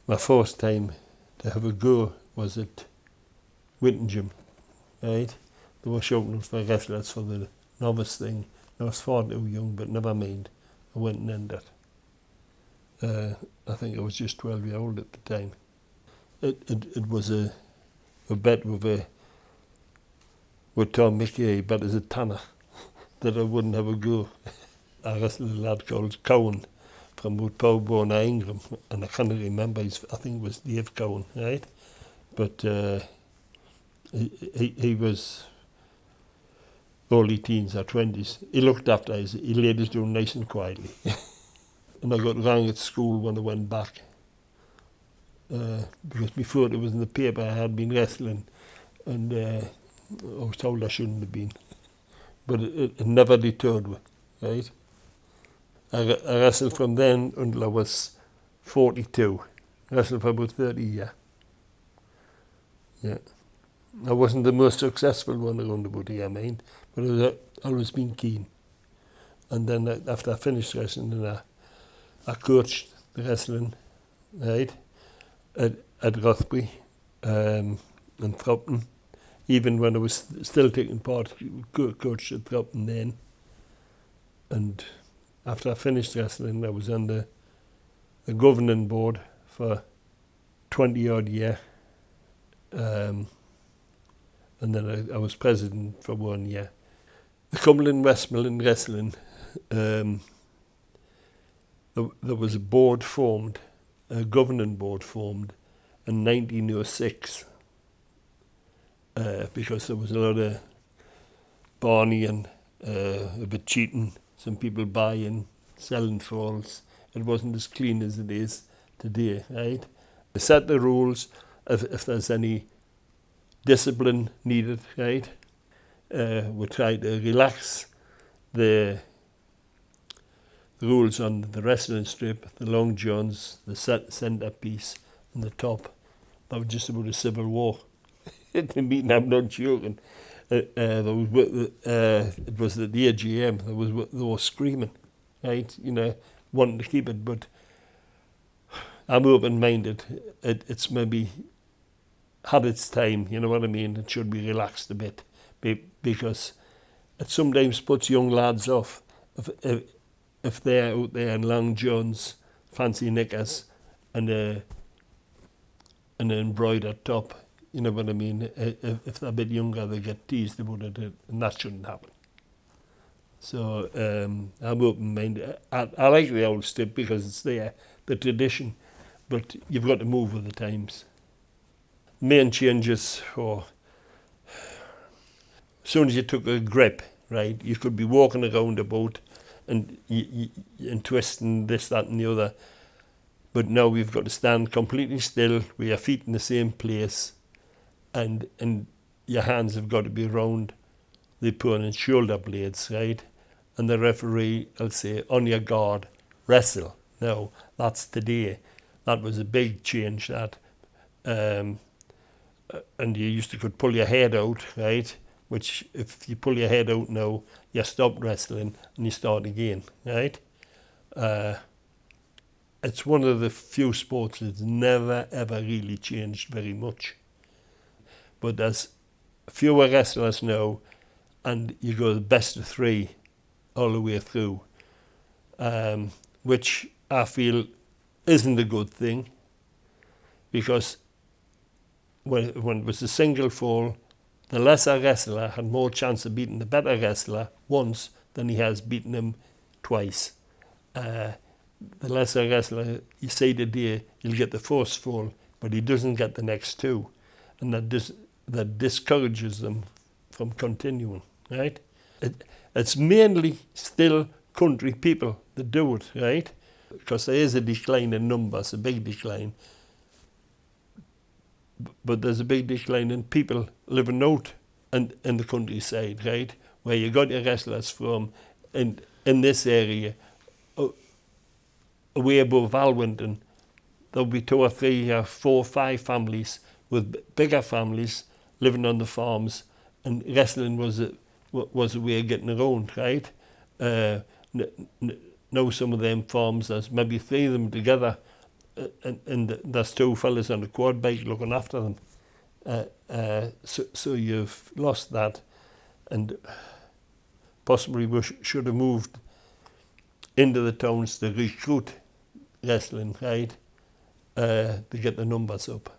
my first time to have a go was at Whittingham, right? They were shouting for wrestlers for the novice thing. I was far too young, but never mind. I went and entered. I think I was just 12 years old at the time. It was a bet with Tom Mickey, but as a tanner, that I wouldn't have a go. I wrestled a lad called Cowan from Woodpowborn, Ingram, and I can't remember, I think it was Dave Cowan, right? But he was early teens or 20s. He looked after us, he laid us down nice and quietly. And I got rang at school when I went back. Because before it was in the paper I had been wrestling, and I was told I shouldn't have been. But it never deterred me, right? I wrestled from then until I was 42. I wrestled for about 30 years. Yeah. I wasn't the most successful one around about here, mind, but I've always been keen. And then after I finished wrestling, I coached the wrestling, right, at Rothbury and Thropton. Even when I was still taking part, coached at Thropton then. And after I finished wrestling, I was on the governing board for 20 odd years. And then I was president for 1 year. The Cumberland and Westmoreland wrestling, there was a board formed, a governing board formed in 1906, because there was a lot of barney and a bit cheating, some people buying, selling falls. It wasn't as clean as it is today, right? They set the rules if there's any discipline needed, right? We try to relax the rules on the wrestling strip, the long johns, the centre piece, and the top. That was just about a civil war. The meeting, I'm not joking. It was at the AGM. They were screaming, right? You know, wanting to keep it, but I'm open-minded. It's maybe had its time, you know what I mean? It should be relaxed a bit, because it sometimes puts young lads off if they're out there in long johns, fancy knickers, and an embroidered top. You know what I mean? If they're a bit younger, they get teased about it, and that shouldn't happen. So I'm open-minded. I like the old strip because it's there, the tradition, but you've got to move with the times. Main changes for as soon as you took a grip, right, you could be walking around a boat and twisting this, that and the other, but now we've got to stand completely still with your feet in the same place, and your hands have got to be round the opponent's shoulder blades, right, and the referee will say, on your guard, wrestle. Now, that's today. That was a big change, that. And you could pull your head out, right? Which, if you pull your head out now, you stop wrestling and you start again, right? It's one of the few sports that's never, ever really changed very much. But there's fewer wrestlers now, and you go the best of three all the way through, which I feel isn't a good thing, because when it was a single fall, the lesser wrestler had more chance of beating the better wrestler once than he has beaten him twice. The lesser wrestler, you say today, he'll get the first fall, but he doesn't get the next two. And that discourages them from continuing, right? It's mainly still country people that do it, right? Because there is a decline in numbers, a big decline. But there's a big decline in people living out in the countryside, right? Where you got your wrestlers from in this area, away above Alwynton, there'll be 2 or 3 or 4 or 5 families with bigger families living on the farms, and wrestling was a way of getting around, right? Now some of them farms, there's maybe 3 of them together, and there's two fellas on the quad bike looking after them. So you've lost that, and possibly we should have moved into the towns to recruit wrestling, right, to get the numbers up.